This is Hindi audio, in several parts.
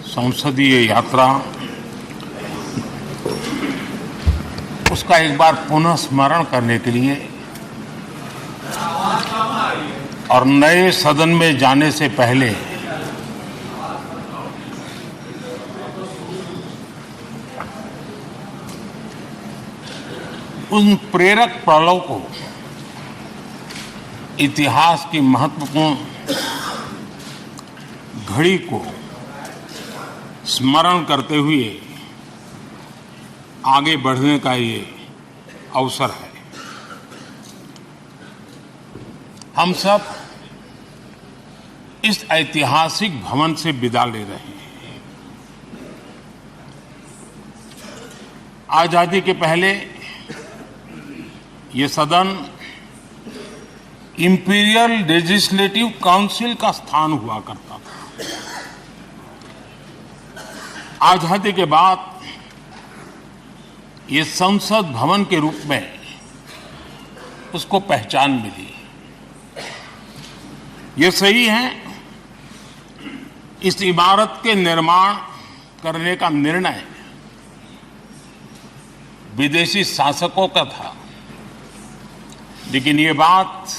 संसदीय यात्रा उसका एक बार पुनः स्मरण करने के लिए और नए सदन में जाने से पहले उन प्रेरक पड़ाव को, इतिहास की महत्वपूर्ण घड़ी को स्मरण करते हुए आगे बढ़ने का ये अवसर है। हम सब इस ऐतिहासिक भवन से विदा ले रहे हैं। आजादी के पहले ये सदन इंपीरियल लेजिस्लेटिव काउंसिल का स्थान हुआ करता था। आजादी के बाद ये संसद भवन के रूप में उसको पहचान मिली। ये सही है, इस इमारत के निर्माण करने का निर्णय विदेशी शासकों का था, लेकिन ये बात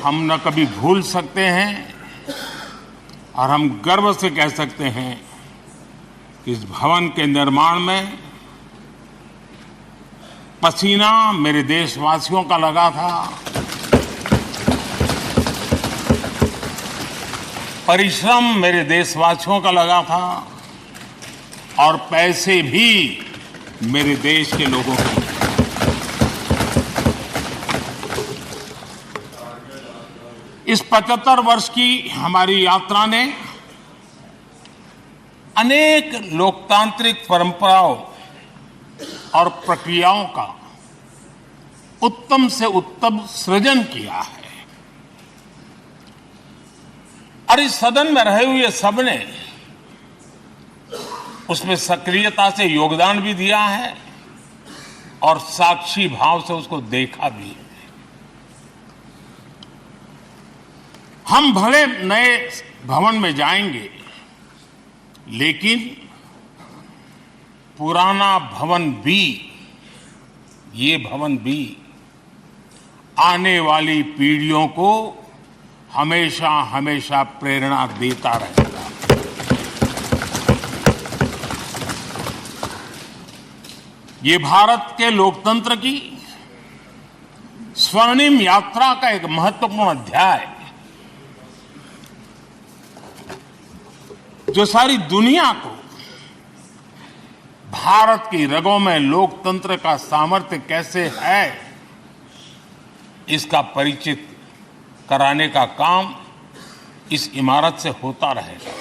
हम न कभी भूल सकते हैं और हम गर्व से कह सकते हैं कि इस भवन के निर्माण में पसीना मेरे देशवासियों का लगा था, परिश्रम मेरे देशवासियों का लगा था और पैसे भी मेरे देश के लोगों के। इस 75 वर्ष की हमारी यात्रा ने अनेक लोकतांत्रिक परंपराओं और प्रक्रियाओं का उत्तम से उत्तम सृजन किया है और इस सदन में रहे हुए सबने उसमें सक्रियता से योगदान भी दिया है और साक्षी भाव से उसको देखा भी है। हम भले नए भवन में जाएंगे, लेकिन पुराना भवन भी, ये भवन भी आने वाली पीढ़ियों को हमेशा हमेशा प्रेरणा देता रहेगा। ये भारत के लोकतंत्र की स्वर्णिम यात्रा का एक महत्वपूर्ण अध्याय, जो सारी दुनिया को भारत की रगों में लोकतंत्र का सामर्थ्य कैसे है, इसका परिचित कराने का काम इस इमारत से होता रहेगा।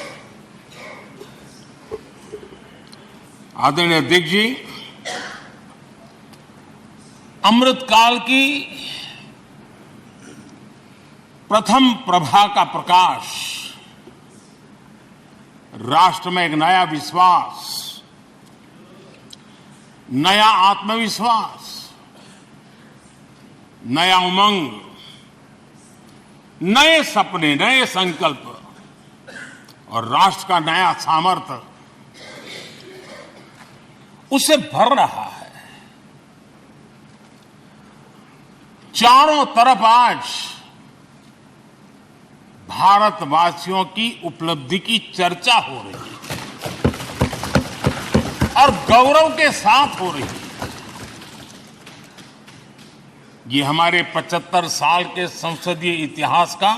आदरणीय अध्यक्ष जी, अमृतकाल की प्रथम प्रभा का प्रकाश राष्ट्र में एक नया विश्वास, नया आत्मविश्वास, नया उमंग, नए सपने, नए संकल्प और राष्ट्र का नया सामर्थ्य उससे भर रहा है। चारों तरफ आज भारतवासियों की उपलब्धि की चर्चा हो रही है और गौरव के साथ हो रही है। ये हमारे 75 साल के संसदीय इतिहास का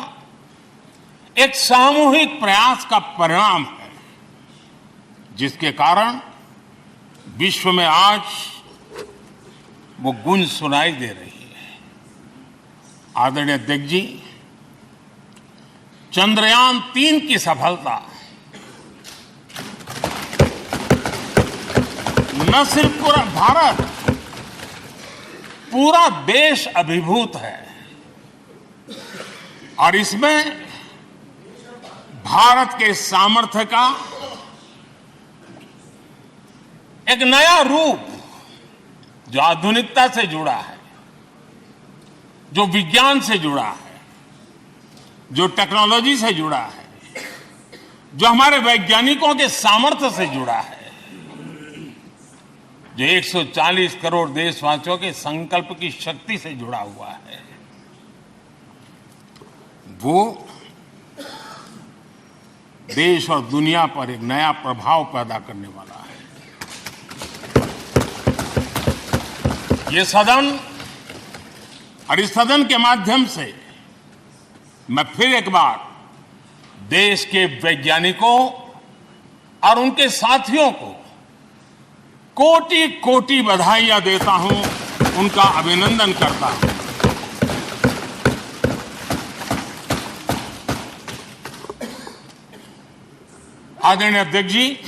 एक सामूहिक प्रयास का परिणाम है, जिसके कारण विश्व में आज वो गूंज सुनाई दे रही है। आदरणीय अध्यक्ष जी, चंद्रयान 3 की सफलता न सिर्फ पूरा भारत, पूरा देश अभिभूत है और इसमें भारत के सामर्थ्य का एक नया रूप, जो आधुनिकता से जुड़ा है, जो विज्ञान से जुड़ा है, जो टेक्नोलॉजी से जुड़ा है, जो हमारे वैज्ञानिकों के सामर्थ्य से जुड़ा है, जो 140 करोड़ देशवासियों के संकल्प की शक्ति से जुड़ा हुआ है, वो देश और दुनिया पर एक नया प्रभाव पैदा करने वाला है। ये सदन और इस सदन के माध्यम से मैं फिर एक बार देश के वैज्ञानिकों और उनके साथियों को कोटि कोटि बधाइयां देता हूं, उनका अभिनंदन करता हूं। आदरणीय अध्यक्ष जी,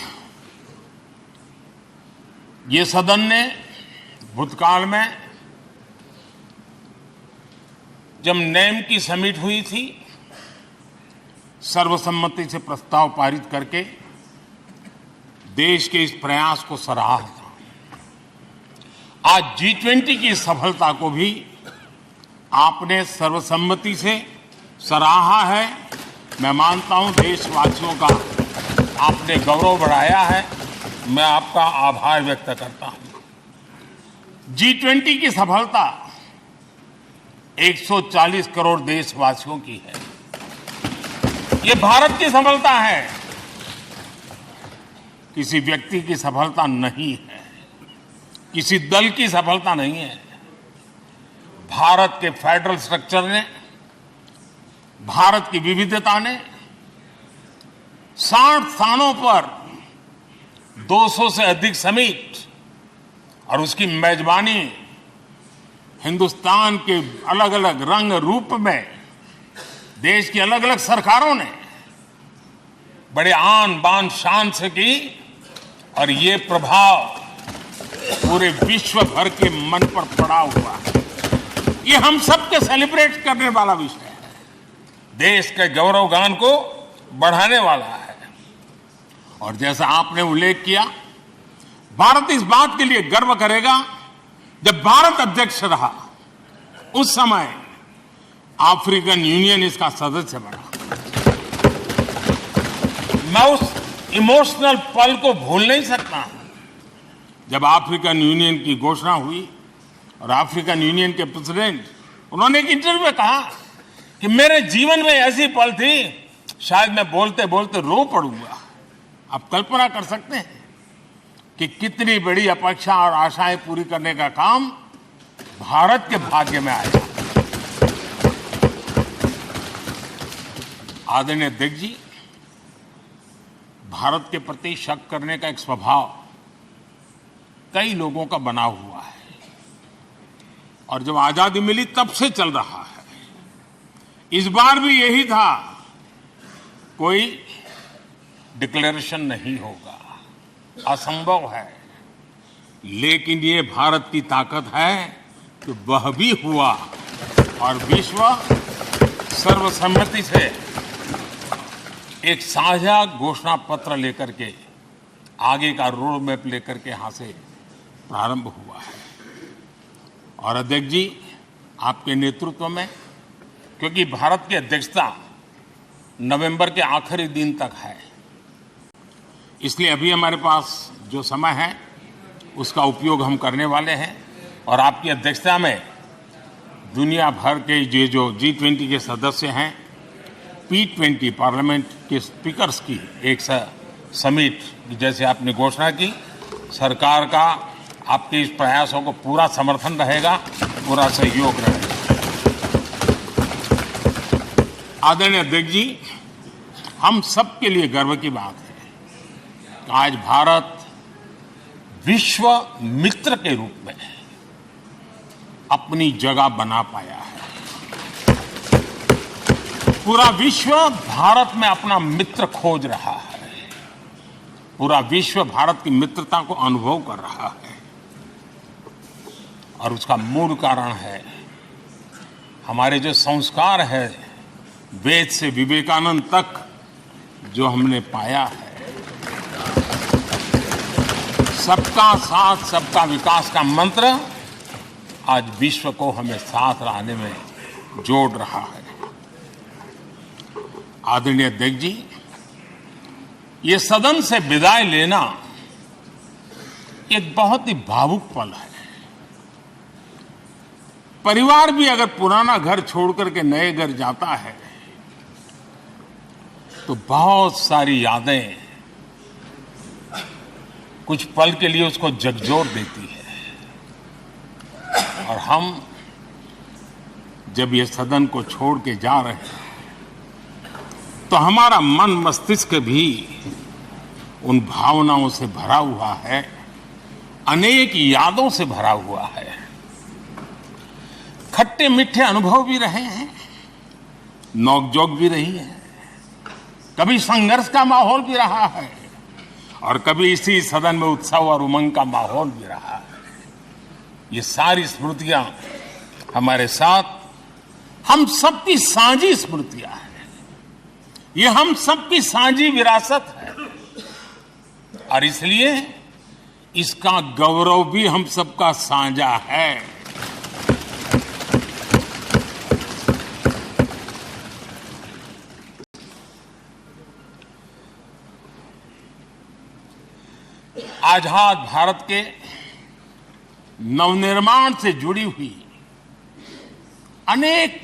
ये सदन ने भूतकाल में जब नेम की समिट हुई थी, सर्वसम्मति से प्रस्ताव पारित करके देश के इस प्रयास को सराहा था। आज G20 की सफलता को भी आपने सर्वसम्मति से सराहा है। मैं मानता हूं देशवासियों का आपने गौरव बढ़ाया है। मैं आपका आभार व्यक्त करता हूं। G20 की सफलता 140 करोड़ देशवासियों की है। ये भारत की सफलता है, किसी व्यक्ति की सफलता नहीं है, किसी दल की सफलता नहीं है। भारत के फेडरल स्ट्रक्चर ने, भारत की विविधता ने 60 स्थानों पर 200 से अधिक समिट और उसकी मेजबानी हिंदुस्तान के अलग अलग रंग रूप में देश की अलग अलग सरकारों ने बड़े आन बान शान से की, और ये प्रभाव पूरे विश्व भर के मन पर पड़ा हुआ है। ये हम सबके सेलिब्रेट करने वाला विषय है, देश के गौरवगान को बढ़ाने वाला है। और जैसा आपने उल्लेख किया, भारत इस बात के लिए गर्व करेगा, जब भारत अध्यक्ष रहा उस समय अफ्रीकन यूनियन इसका सदस्य बना। मैं उस इमोशनल पल को भूल नहीं सकता जब अफ्रीकन यूनियन की घोषणा हुई और अफ्रीकन यूनियन के प्रेसिडेंट, उन्होंने एक इंटरव्यू में कहा कि मेरे जीवन में ऐसी पल थी, शायद मैं बोलते बोलते रो पड़ूंगा। आप कल्पना कर सकते हैं कि कितनी बड़ी अपेक्षा और आशाएं पूरी करने का काम भारत के भाग्य में आया। आदरणीय अध्यक्ष जी, भारत के प्रति शक करने का एक स्वभाव कई लोगों का बना हुआ है, और जब आजादी मिली तब से चल रहा है। इस बार भी यही था, कोई डिक्लेरेशन नहीं होगा, असंभव है। लेकिन ये भारत की ताकत है कि वह भी हुआ, और विश्व सर्वसम्मति से एक साझा घोषणा पत्र लेकर के आगे का रोड मैप लेकर के यहां से प्रारंभ हुआ है। और अध्यक्ष जी, आपके नेतृत्व में, क्योंकि भारत की अध्यक्षता नवंबर के आखिरी दिन तक है, इसलिए अभी हमारे पास जो समय है उसका उपयोग हम करने वाले हैं। और आपकी अध्यक्षता में दुनिया भर के ये जो G20 के सदस्य हैं, P20 पार्लियामेंट के स्पीकर्स की एक समिट, जैसे आपने घोषणा की, सरकार का आपके इस प्रयासों को पूरा समर्थन रहेगा, पूरा सहयोग रहेगा। आदरणीय अध्यक्ष जी, हम सबके लिए गर्व की बात है कि आज भारत विश्व मित्र के रूप में अपनी जगह बना पाया है। पूरा विश्व भारत में अपना मित्र खोज रहा है, पूरा विश्व भारत की मित्रता को अनुभव कर रहा है, और उसका मूल कारण है हमारे जो संस्कार है, वेद से विवेकानंद तक जो हमने पाया है। सबका साथ सबका विकास का मंत्र आज विश्व को हमें साथ लाने में जोड़ रहा है। आदरणीय अध्यक्ष जी, ये सदन से विदाई लेना एक बहुत ही भावुक पल है। परिवार भी अगर पुराना घर छोड़कर के नए घर जाता है तो बहुत सारी यादें कुछ पल के लिए उसको झकझोर देती है। और हम जब ये सदन को छोड़ के जा रहे हैं तो हमारा मन मस्तिष्क भी उन भावनाओं से भरा हुआ है, अनेक यादों से भरा हुआ है। खट्टे मीठे अनुभव भी रहे हैं, नोकझोंक भी रही है, कभी संघर्ष का माहौल भी रहा है और कभी इसी सदन में उत्सव और उमंग का माहौल भी रहा है। ये सारी स्मृतियां हमारे साथ हम सबकी साझी स्मृतियां हैं, ये हम सबकी साझी विरासत है और इसलिए इसका गौरव भी हम सबका साझा है। आजाद भारत के नवनिर्माण से जुड़ी हुई अनेक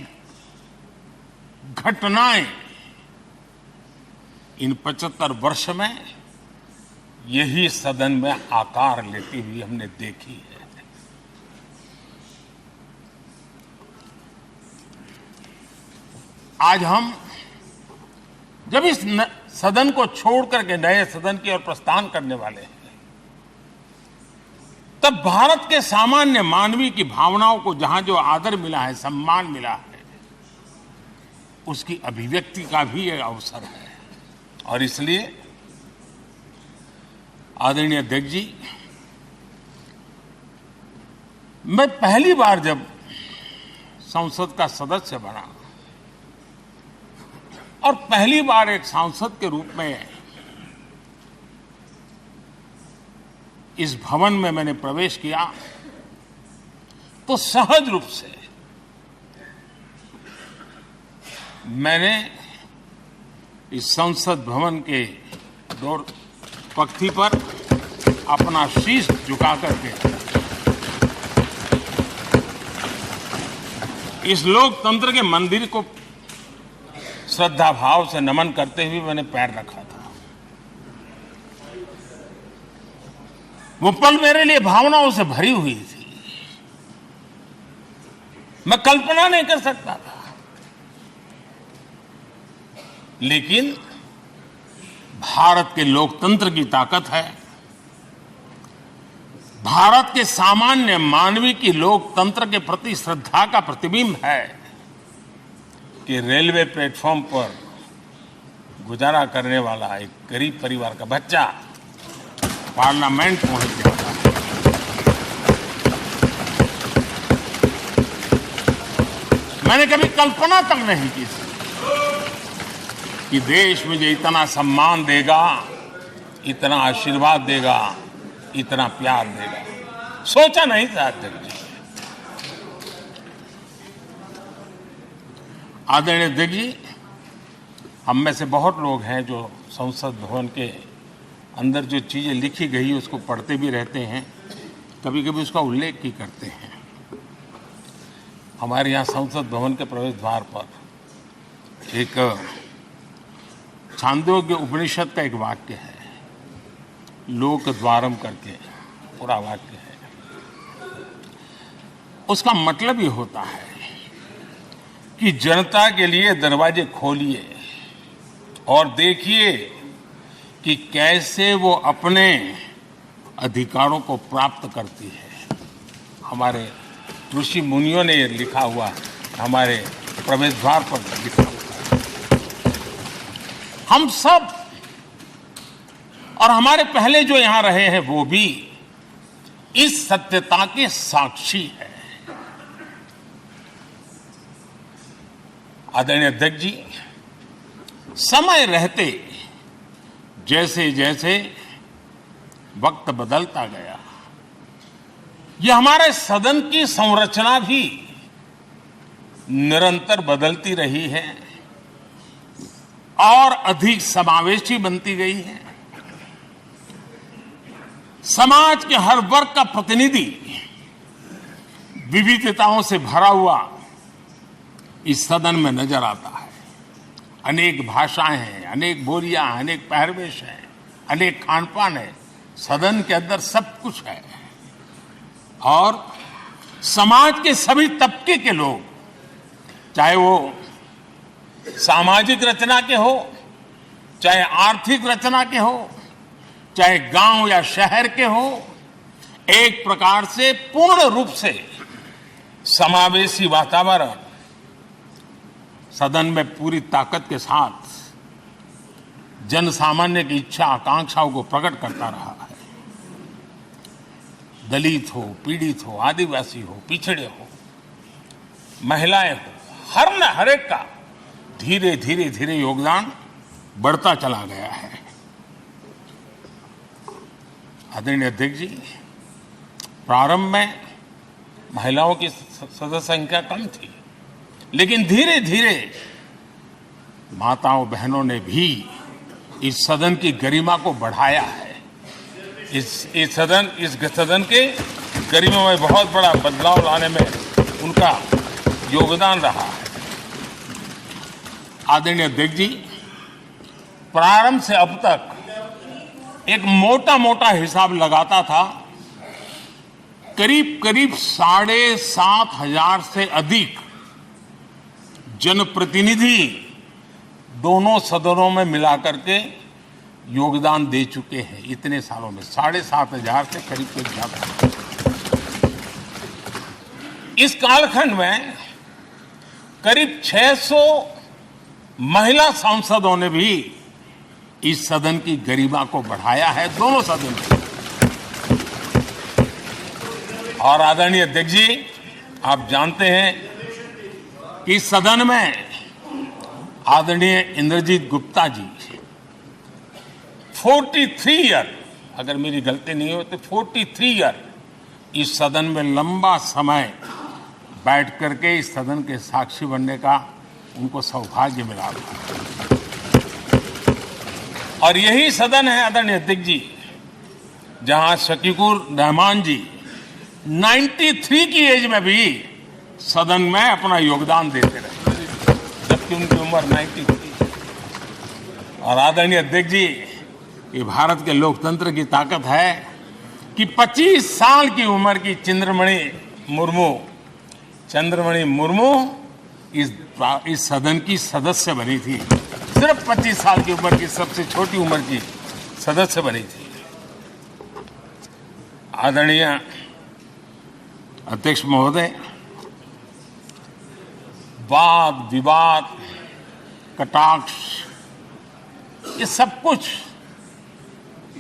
घटनाएं इन 75 वर्ष में यही सदन में आकार लेती हुई हमने देखी है। आज हम जब इस सदन को छोड़ करके नए सदन की ओर प्रस्थान करने वाले हैं तब भारत के सामान्य मानवी की भावनाओं को जहां जो आदर मिला है, सम्मान मिला है, उसकी अभिव्यक्ति का भी एक अवसर है। और इसलिए आदरणीय अध्यक्ष जी, मैं पहली बार जब संसद का सदस्य बना और पहली बार एक सांसद के रूप में इस भवन में मैंने प्रवेश किया तो सहज रूप से मैंने इस संसद भवन के डोर पक्ति पर अपना शीश झुका करके इस लोकतंत्र के मंदिर को श्रद्धा भाव से नमन करते हुए मैंने पैर रखा था। वो पल मेरे लिए भावनाओं से भरी हुई थी, मैं कल्पना नहीं कर सकता था। लेकिन भारत के लोकतंत्र की ताकत है, भारत के सामान्य मानवी की लोकतंत्र के प्रति श्रद्धा का प्रतिबिंब है कि रेलवे प्लेटफॉर्म पर गुजारा करने वाला एक गरीब परिवार का बच्चा पार्लियामेंट पहुंच गया था। मैंने कभी कल्पना तक नहीं की थी कि देश मुझे इतना सम्मान देगा, इतना आशीर्वाद देगा, इतना प्यार देगा। सोचा नहीं था अध्यक्ष जी। आदरणीय अध्यक्ष जी, हम में से बहुत लोग हैं जो संसद भवन के अंदर जो चीजें लिखी गई उसको पढ़ते भी रहते हैं, कभी कभी उसका उल्लेख भी करते हैं। हमारे यहाँ संसद भवन के प्रवेश द्वार पर एक छांदोग्य उपनिषद का एक वाक्य है, लोक द्वारम करके पूरा वाक्य है। उसका मतलब ये होता है कि जनता के लिए दरवाजे खोलिए और देखिए कि कैसे वो अपने अधिकारों को प्राप्त करती है। हमारे ऋषि मुनियों ने ये लिखा हुआ है, हमारे प्रवेश द्वार पर लिखा हुआ है। हम सब और हमारे पहले जो यहां रहे हैं वो भी इस सत्यता के साक्षी है। आदरणीय अध्यक्ष जी, समय रहते जैसे जैसे वक्त बदलता गया, यह हमारे सदन की संरचना भी निरंतर बदलती रही है और अधिक समावेशी बनती गई है। समाज के हर वर्ग का प्रतिनिधि विविधताओं से भरा हुआ इस सदन में नजर आता है। अनेक भाषाएं हैं, अनेक बोलियां हैं, अनेक पहरवेश हैं, अनेक खान-पान है। सदन के अंदर सब कुछ है और समाज के सभी तबके के लोग, चाहे वो सामाजिक रचना के हो, चाहे आर्थिक रचना के हो, चाहे गांव या शहर के हो, एक प्रकार से पूर्ण रूप से समावेशी वातावरण सदन में पूरी ताकत के साथ जन सामान्य की इच्छा आकांक्षाओं को प्रकट करता रहा है। दलित हो, पीड़ित हो, आदिवासी हो, पिछड़े हो, महिलाएं हो, हर एक का धीरे धीरे धीरे योगदान बढ़ता चला गया है। आदरणीय अध्यक्ष जी, प्रारंभ में महिलाओं की सदस्य संख्या कम थी, लेकिन धीरे धीरे माताओं बहनों ने भी इस सदन की गरिमा को बढ़ाया है। इस सदन के गरिमा में बहुत बड़ा बदलाव लाने में उनका योगदान रहा है। आदरणीय अध्यक्ष जी, प्रारंभ से अब तक एक मोटा हिसाब लगाता था, करीब 7,500 से अधिक जनप्रतिनिधि दोनों सदनों में मिलाकर के योगदान दे चुके हैं। इतने सालों में 7,500 से करीब ज्यादा। इस कालखंड में करीब 600 महिला सांसदों ने भी इस सदन की गरिमा को बढ़ाया है, दोनों सदन में। और आदरणीय अध्यक्ष जी, आप जानते हैं कि इस सदन में आदरणीय इंद्रजीत गुप्ता जी 43 ईयर, अगर मेरी गलती नहीं हो तो 43 ईयर इस सदन में लंबा समय बैठ करके इस सदन के साक्षी बनने का उनको सौभाग्य मिला। और यही सदन है आदरणीय अध्यक्ष जी, जहां शकीकुर रहमान जी 93 की एज में भी सदन में अपना योगदान देते रहे, जबकि उनकी उम्र 93। और आदरणीय अध्यक्ष जी, ये भारत के लोकतंत्र की ताकत है कि 25 साल की उम्र की चंद्रमणि मुर्मू इस सदन की सदस्य बनी थी। सिर्फ 25 साल की उम्र की, सबसे छोटी उम्र की सदस्य बनी थी। आदरणीय अध्यक्ष महोदय, वाद विवाद, कटाक्ष, ये सब कुछ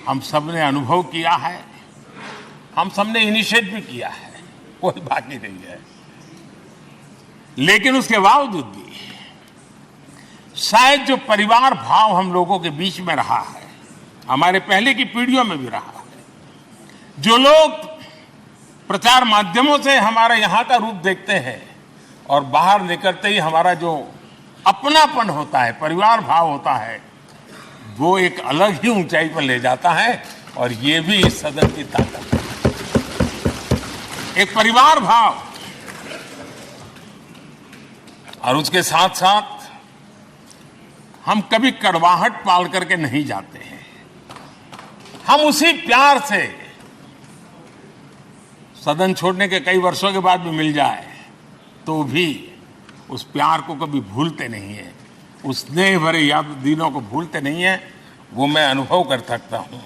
हम सब ने अनुभव किया है, हम सब ने इनिशिएट भी किया है, कोई बाकी नहीं है। लेकिन उसके बावजूद भी शायद जो परिवार भाव हम लोगों के बीच में रहा है, हमारे पहले की पीढ़ियों में भी रहा है, जो लोग प्रचार माध्यमों से हमारे यहाँ का रूप देखते हैं और बाहर निकलते ही हमारा जो अपनापन होता है, परिवार भाव होता है, वो एक अलग ही ऊंचाई पर ले जाता है। और ये भी इस सदन की ताकत है, एक परिवार भाव। और उसके साथ साथ हम कभी कड़वाहट पाल करके नहीं जाते हैं, हम उसी प्यार से सदन छोड़ने के कई वर्षों के बाद भी मिल जाए तो भी उस प्यार को कभी भूलते नहीं है, उस स्नेह भरे याद दिनों को भूलते नहीं है। वो मैं अनुभव कर सकता हूं।